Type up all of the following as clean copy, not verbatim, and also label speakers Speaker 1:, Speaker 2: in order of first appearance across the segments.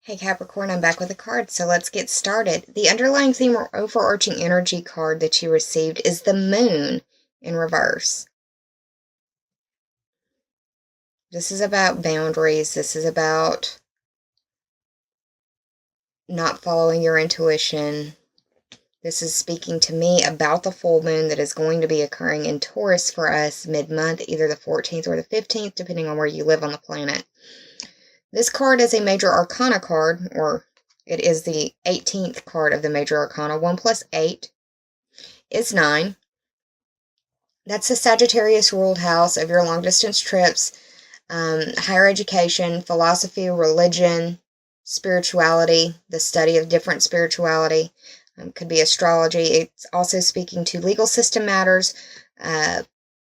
Speaker 1: Hey Capricorn, I'm back with a card, so let's get started. The underlying theme or overarching energy card that you received is the Moon in reverse. This is about boundaries. This is about not following your intuition. This is speaking to me about the full moon that is going to be occurring in Taurus for us mid-month, either the 14th or the 15th, depending on where you live on the planet. This card is a major arcana card, or it is the 18th card of the major arcana. 1 plus 8 is 9. That's the Sagittarius ruled house of your long distance trips, higher education, philosophy, religion, spirituality, the study of different spirituality. Could be astrology. It's also speaking to legal system matters,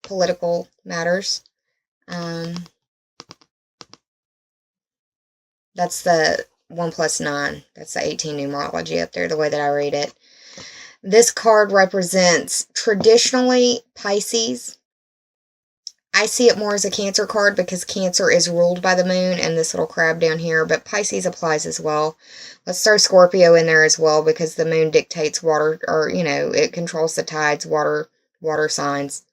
Speaker 1: political matters. That's the 1 plus 9. That's the 18 numerology up there, the way that I read it. This card represents traditionally Pisces. I see it more as a Cancer card because Cancer is ruled by the moon and this little crab down here, but Pisces applies as well. Let's throw Scorpio in there as well because the moon dictates water, or, it controls the tides, water signs.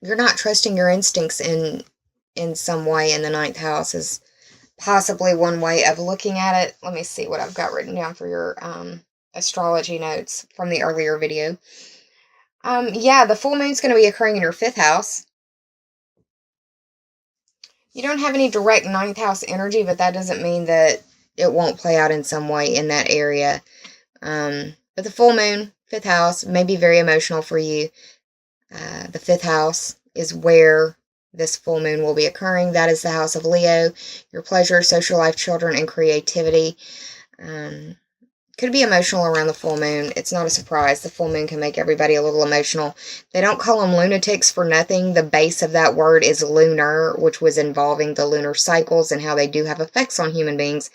Speaker 1: You're not trusting your instincts in some way in the 9th house is possibly one way of looking at it. Let me see what I've got written down for your astrology notes from the earlier video. Yeah, the full moon's going to be occurring in your 5th house. You don't have any direct 9th house energy, but that doesn't mean that it won't play out in some way in that area. But the full moon, 5th house, may be very emotional for you. The 5th house is where this full moon will be occurring. That is the house of Leo, your pleasure, social life, children, and creativity. Could be emotional around the full moon. It's not a surprise. The full moon can make everybody a little emotional. They don't call them lunatics for nothing. The base of that word is lunar, which was involving the lunar cycles and how they do have effects on human beings,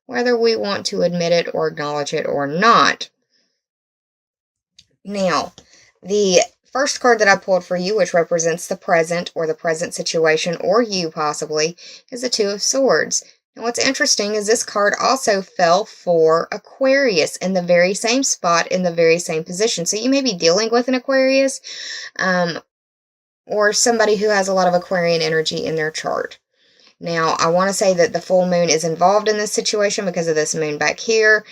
Speaker 1: whether we want to admit it or acknowledge it or not. Now, the first card that I pulled for you, which represents the present or the present situation, or you possibly, is the 2 of Swords. And what's interesting is this card also fell for Aquarius in the very same spot, in the very same position. So you may be dealing with an Aquarius, or somebody who has a lot of Aquarian energy in their chart. Now, I want to say that the full moon is involved in this situation because of this moon back here.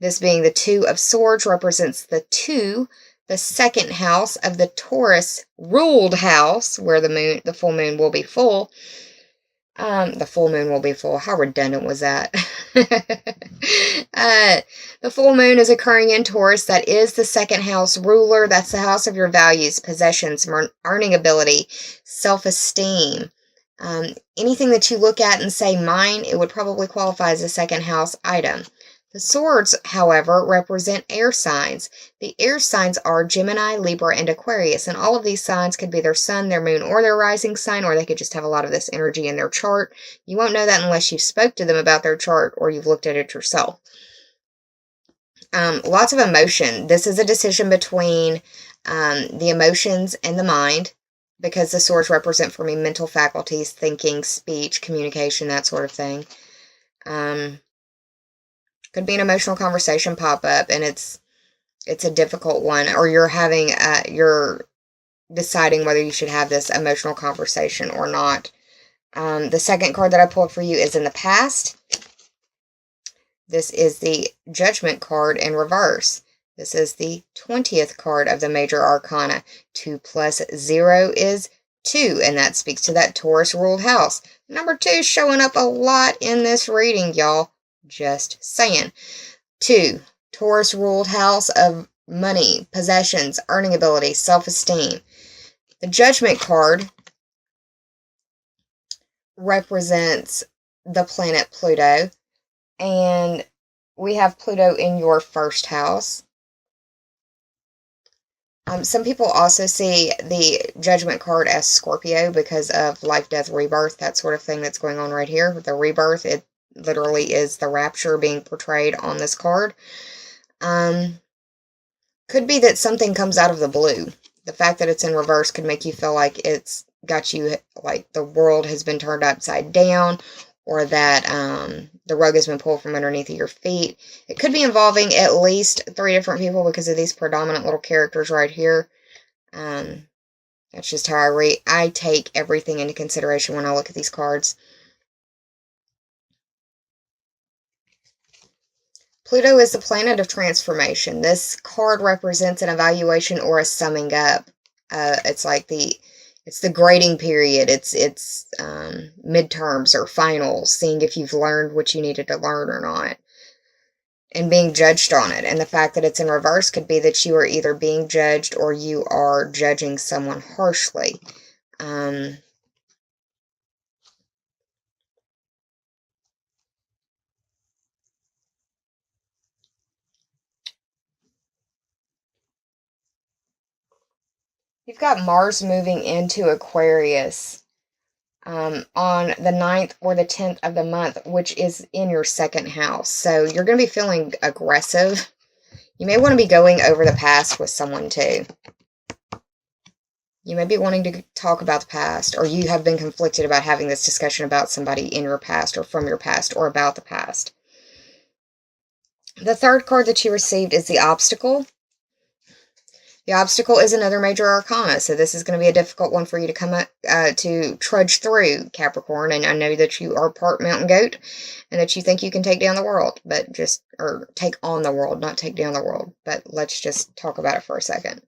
Speaker 1: This being the 2 of Swords represents the 2, the 2nd house of the Taurus ruled house, where the full moon will be full. The full moon will be full. How redundant was that? The full moon is occurring in Taurus. That is the 2nd house ruler. That's the house of your values, possessions, earning ability, self-esteem. Anything that you look at and say mine, it would probably qualify as a 2nd house item. The Swords, however, represent air signs. The air signs are Gemini, Libra, and Aquarius, and all of these signs could be their sun, their moon, or their rising sign, or they could just have a lot of this energy in their chart. You won't know that unless you spoke to them about their chart or you've looked at it yourself. Lots of emotion. This is a decision between the emotions and the mind, because the Swords represent for me mental faculties, thinking, speech, communication, that sort of thing. Could be an emotional conversation pop up, and it's a difficult one, or you're deciding whether you should have this emotional conversation or not. The second card that I pulled for you is in the past. This is the Judgment card in reverse. This is the 20th card of the major arcana. 2 plus 0 is 2, and that speaks to that Taurus ruled house. Number 2 is showing up a lot in this reading, y'all. Just saying. 2, Taurus ruled house of money, possessions, earning ability, self-esteem. The Judgment card represents the planet Pluto, and we have Pluto in your 1st house. Some people also see the Judgment card as Scorpio because of life, death, rebirth, that sort of thing that's going on right here. The rebirth, it literally is the rapture being portrayed on this card. Could be that something comes out of the blue. The fact that it's in reverse could make you feel like it's got you, like, the world has been turned upside down, or that the rug has been pulled from underneath of your feet. It could be involving at least 3 different people because of these predominant little characters right here. That's just how I take everything into consideration when I look at these cards. Pluto is the planet of transformation. This card represents an evaluation or a summing up. It's like it's the grading period. It's midterms or finals, seeing if you've learned what you needed to learn or not, and being judged on it. And the fact that it's in reverse could be that you are either being judged or you are judging someone harshly. You've got Mars moving into Aquarius on the 9th or the 10th of the month, which is in your 2nd house. So you're going to be feeling aggressive. You may want to be going over the past with someone too. You may be wanting to talk about the past, or you have been conflicted about having this discussion about somebody in your past or from your past or about the past. The 3rd card that you received is the Obstacle. The Obstacle is another major arcana, so this is going to be a difficult one for you to come up, to trudge through, Capricorn. And I know that you are part mountain goat, and that you think you can take down the world, or take on the world, not take down the world. But let's just talk about it for a second.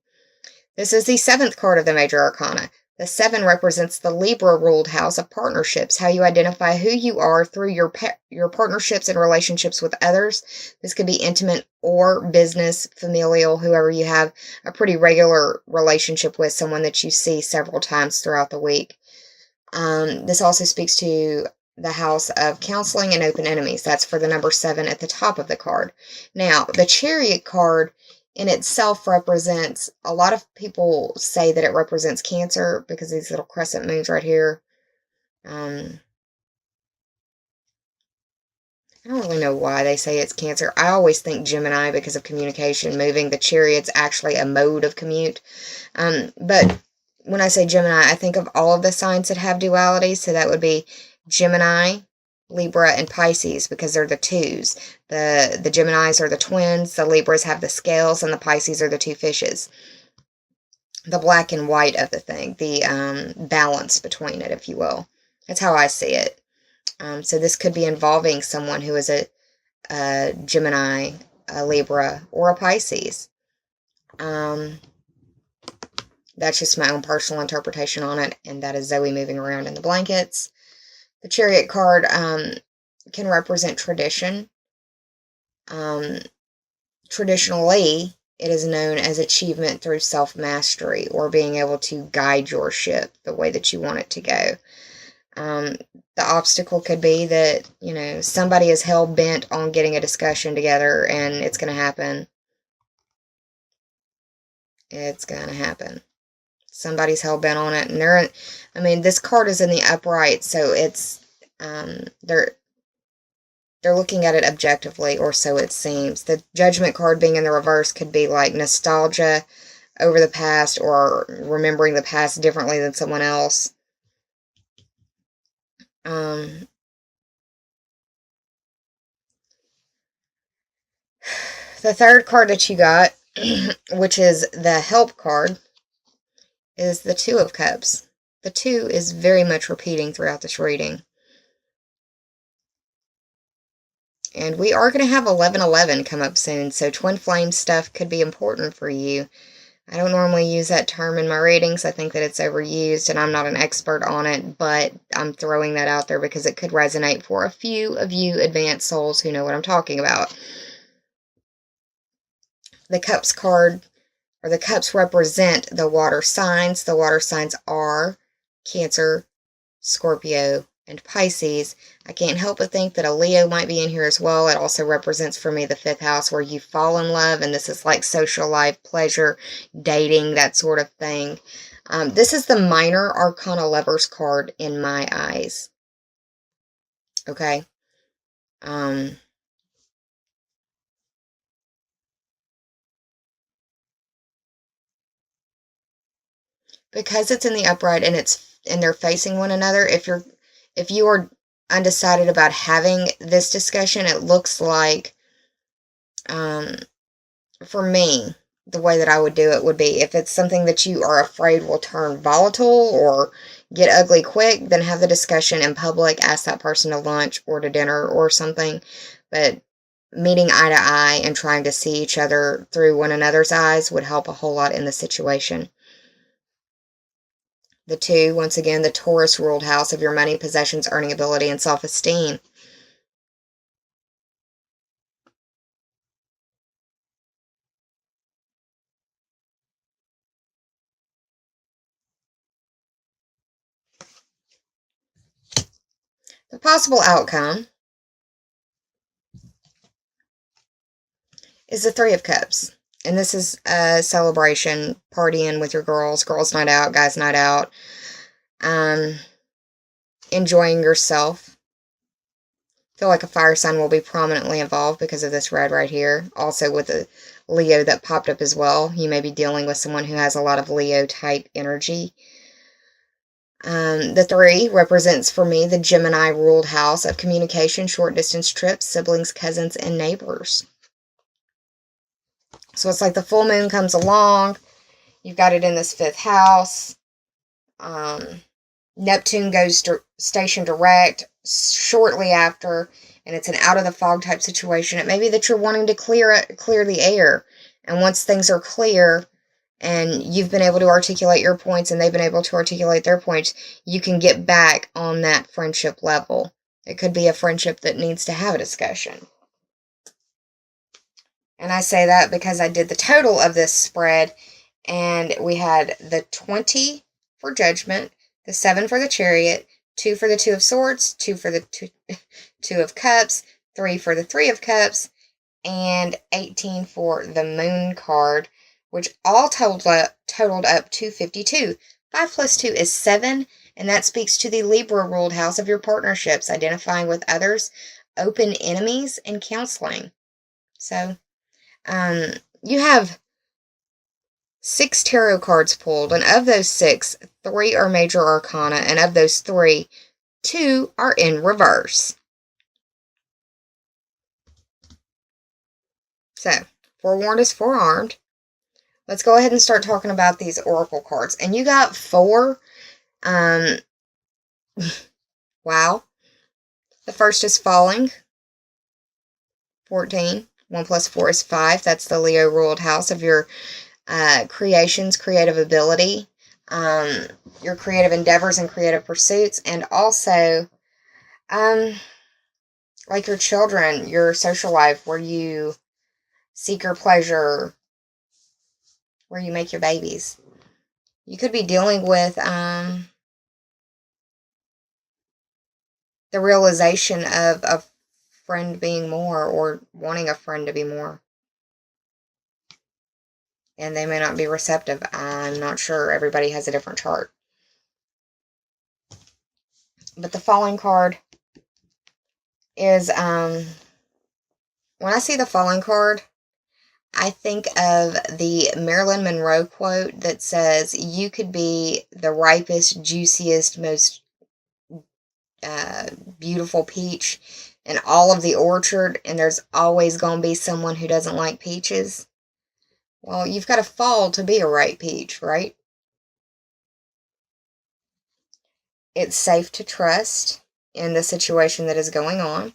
Speaker 1: This is the 7th card of the major arcana. The 7 represents the Libra-ruled house of partnerships, how you identify who you are through your partnerships and relationships with others. This could be intimate or business, familial, whoever you have a pretty regular relationship with, someone that you see several times throughout the week. This also speaks to the house of counseling and open enemies. That's for the number 7 at the top of the card. Now, the Chariot card in itself represents, a lot of people say that it represents Cancer because these little crescent moons right here. I don't really know why they say it's Cancer. I always think Gemini because of communication. Moving the Chariot's actually a mode of commute. But when I say Gemini, I think of all of the signs that have duality. So that would be Gemini, Libra, and Pisces, because they're the 2s. The Geminis are the twins, the Libras have the scales, and the Pisces are the 2 fishes. The black and white of the thing, the balance between it, if you will. That's how I see it. So this could be involving someone who is a Gemini, a Libra, or a Pisces. That's just my own personal interpretation on it, and that is Zoe moving around in the blankets. The Chariot card can represent tradition. Traditionally, it is known as achievement through self-mastery, or being able to guide your ship the way that you want it to go. The obstacle could be that, somebody is hell-bent on getting a discussion together, and it's going to happen. It's going to happen. Somebody's hell-bent on it, and this card is in the upright, so it's, they're looking at it objectively, or so it seems. The Judgment card being in the reverse could be like nostalgia over the past, or remembering the past differently than someone else. The 3rd card that you got, which is the Help card, is the 2 of Cups. The 2 is very much repeating throughout this reading. And we are going to have 1111 come up soon, so twin flame stuff could be important for you. I don't normally use that term in my readings. I think that it's overused, and I'm not an expert on it, but I'm throwing that out there because it could resonate for a few of you advanced souls who know what I'm talking about. The Cups card, or the Cups, represent the water signs. The water signs are Cancer, Scorpio, and Pisces. I can't help but think that a Leo might be in here as well. It also represents for me the 5th house, where you fall in love, and this is like social life, pleasure, dating, that sort of thing. This is the minor arcana Lovers card in my eyes. Okay. Because it's in the upright and it's and they're facing one another, if you are undecided about having this discussion, it looks like, for me, the way that I would do it would be, if it's something that you are afraid will turn volatile or get ugly quick, then have the discussion in public, ask that person to lunch or to dinner or something. But meeting eye to eye and trying to see each other through one another's eyes would help a whole lot in the situation. The 2, once again, the Taurus ruled house of your money, possessions, earning ability, and self-esteem. The possible outcome is the 3 of Cups. And this is a celebration, partying with your girls night out, guys night out, enjoying yourself. I feel like a fire sign will be prominently involved because of this red right here. Also with the Leo that popped up as well. You may be dealing with someone who has a lot of Leo type energy. The 3 represents for me the Gemini ruled house of communication, short distance trips, siblings, cousins, and neighbors. So it's like the full moon comes along. You've got it in this 5th house. Neptune goes to station direct shortly after, and it's an out of the fog type situation. It may be that you're wanting to clear the air, and once things are clear and you've been able to articulate your points and they've been able to articulate their points, you can get back on that friendship level. It could be a friendship that needs to have a discussion. And I say that because I did the total of this spread, and we had the 20 for Judgment, the 7 for the Chariot, 2 for the 2 of Swords, 2 for the 2 of Cups, 3 for the 3 of Cups, and 18 for the Moon card, which all totaled up to 52. 5 plus 2 is 7, and that speaks to the Libra ruled house of your partnerships, identifying with others, open enemies, and counseling. So, you have 6 tarot cards pulled, and of those 6, 3 are major arcana, and of those 3, 2 are in reverse. So, forewarned is forearmed. Let's go ahead and start talking about these oracle cards. And you got 4. Wow. The first is falling. 14. 1 plus 4 is 5. That's the Leo ruled house of your creations, creative ability, your creative endeavors and creative pursuits, and also like your children, your social life, where you seek your pleasure, where you make your babies. You could be dealing with the realization of a friend being more, or wanting a friend to be more. And they may not be receptive. I'm not sure. Everybody has a different chart. But the falling card is, when I see the falling card, I think of the Marilyn Monroe quote that says, you could be the ripest, juiciest, most beautiful peach in all of the orchard, and there's always going to be someone who doesn't like peaches. Well, you've got to fall to be a ripe peach, right? It's safe to trust in the situation that is going on.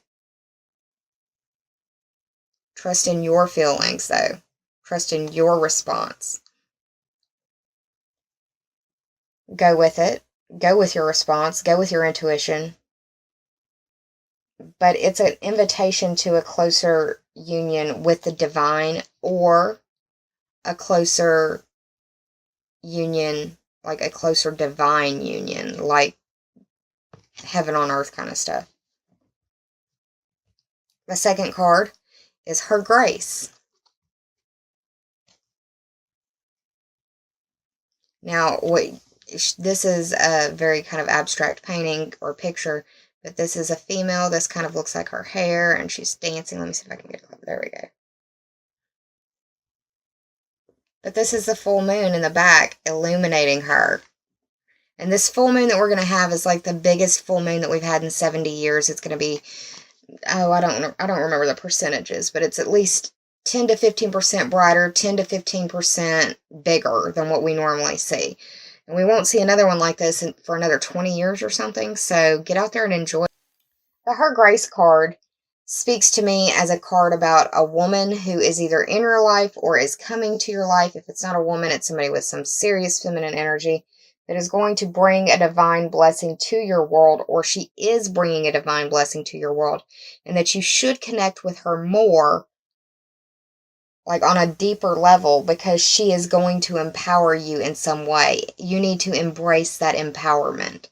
Speaker 1: Trust in your feelings, though. Trust in your response. Go with it. Go with your response. Go with your intuition. But it's an invitation to a closer union with the divine, or a closer union, like a closer divine union, like heaven on earth kind of stuff. The second card is Her Grace. Now, this is a very kind of abstract painting or picture, but this is a female. This kind of looks like her hair, and she's dancing. Let me see if I can get it. There we go. But this is the full moon in the back illuminating her. And this full moon that we're going to have is like the biggest full moon that we've had in 70 years. It's going to be, I don't remember the percentages, but it's at least 10 to 15% brighter, 10 to 15% bigger than what we normally see. And we won't see another one like this for another 20 years or something. So get out there and enjoy. The Her Grace card speaks to me as a card about a woman who is either in your life or is coming to your life. If it's not a woman, it's somebody with some serious feminine energy that is going to bring a divine blessing to your world, or she is bringing a divine blessing to your world, and that you should connect with her more, like on a deeper level, because she is going to empower you in some way. You need to embrace that empowerment.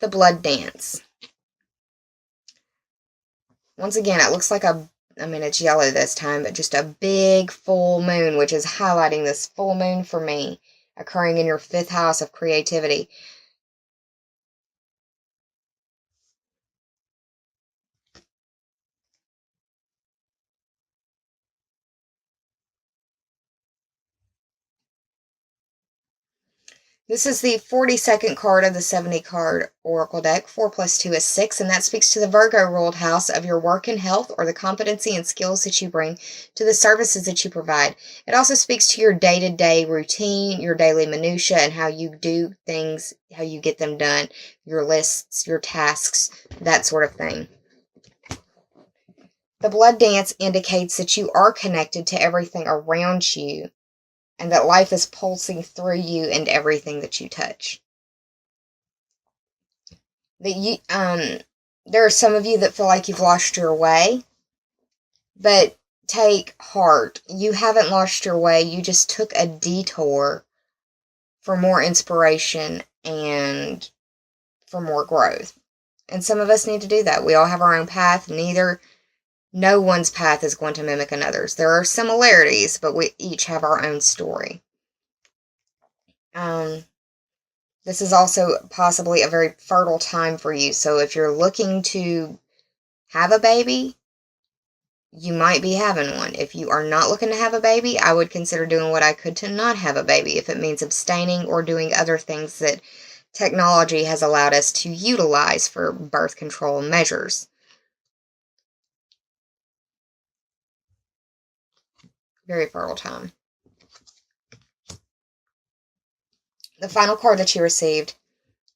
Speaker 1: The Blood Dance. Once again, it looks like it's yellow this time, but just a big full moon, which is highlighting this full moon for me, occurring in your 5th house of creativity. This is the 42nd card of the 70 card Oracle deck. 4 plus 2 is 6, and that speaks to the Virgo ruled house of your work and health, or the competency and skills that you bring to the services that you provide. It also speaks to your day-to-day routine, your daily minutia, and how you do things, how you get them done, your lists, your tasks, that sort of thing. The Blood Dance indicates that you are connected to everything around you, and that life is pulsing through you and everything that you touch. There are some of you that feel like you've lost your way, but take heart. You haven't lost your way. You just took a detour for more inspiration and for more growth. And some of us need to do that. We all have our own path. No one's path is going to mimic another's. There are similarities, but we each have our own story. This is also possibly a very fertile time for you. So if you're looking to have a baby, you might be having one. If you are not looking to have a baby, I would consider doing what I could to not have a baby, if it means abstaining or doing other things that technology has allowed us to utilize for birth control measures. Very fertile time. The final card that you received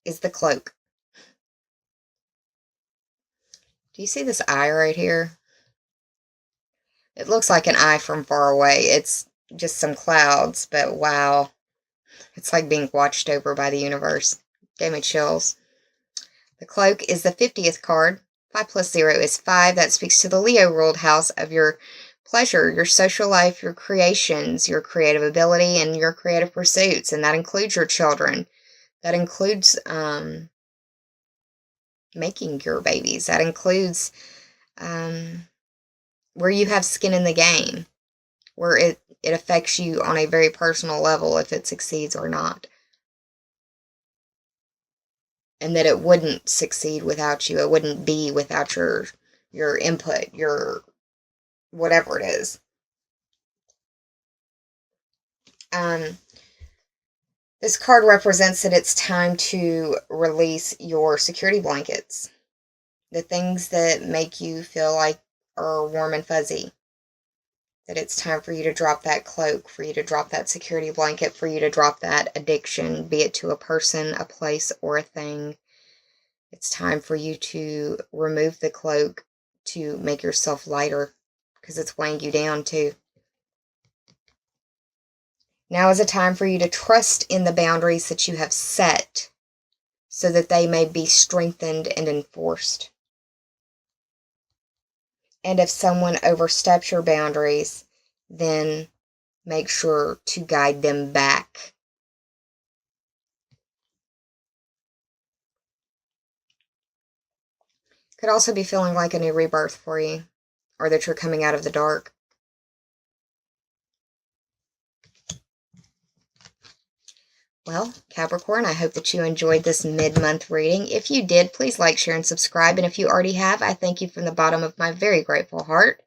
Speaker 1: is the Cloak. Do you see this eye right here? It looks like an eye from far away. It's just some clouds, but wow. It's like being watched over by the universe. Gave me chills. The Cloak is the 50th card. 5 plus 0 is 5. That speaks to the Leo ruled house of your pleasure, your social life, your creations, your creative ability, and your creative pursuits. And that includes your children. That includes making your babies. That includes where you have skin in the game, where it affects you on a very personal level if it succeeds or not. And that it wouldn't succeed without you. It wouldn't be without your input, your whatever it is. This card represents that it's time to release your security blankets. The things that make you feel like are warm and fuzzy. That it's time for you to drop that cloak, for you to drop that security blanket, for you to drop that addiction, be it to a person, a place, or a thing. It's time for you to remove the cloak to make yourself lighter, because it's weighing you down too. Now is a time for you to trust in the boundaries that you have set so that they may be strengthened and enforced. And if someone oversteps your boundaries, then make sure to guide them back. Could also be feeling like a new rebirth for you, or that you're coming out of the dark. Well, Capricorn, I hope that you enjoyed this mid-month reading. If you did, please like, share, and subscribe. And if you already have, I thank you from the bottom of my very grateful heart.